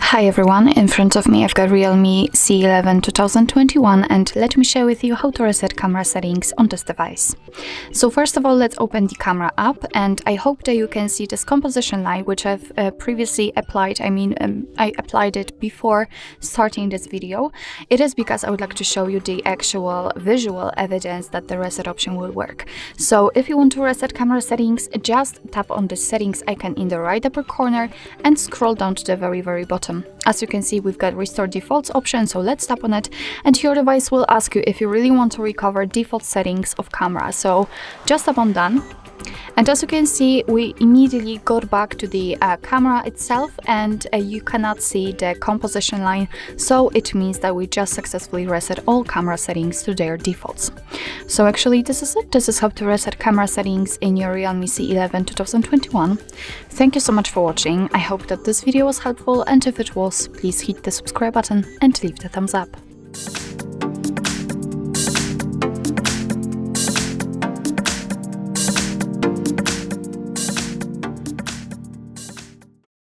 Hi everyone, in front of me I've got REALME C11 2021 and let me share with you how to reset camera settings on this device. So first of all, let's open the camera up, and I hope that you can see this composition line which I've previously applied. I applied it before starting this video. It is because I would like to show you the actual visual evidence that the reset option will work. So if you want to reset camera settings, just tap on the settings icon in the right upper corner and scroll down to the very bottom. As you can see, we've got restore defaults option, so let's tap on it and your device will ask you if you really want to recover default settings of camera. So just tap on done. And as you can see, we immediately got back to the camera itself, and you cannot see the composition line, so it means that we just successfully reset all camera settings to their defaults. So actually this is it. This is how to reset camera settings in your REALME C11 2021. Thank you so much for watching. I hope that this video was helpful, and if it was, please hit the subscribe button and leave the thumbs up.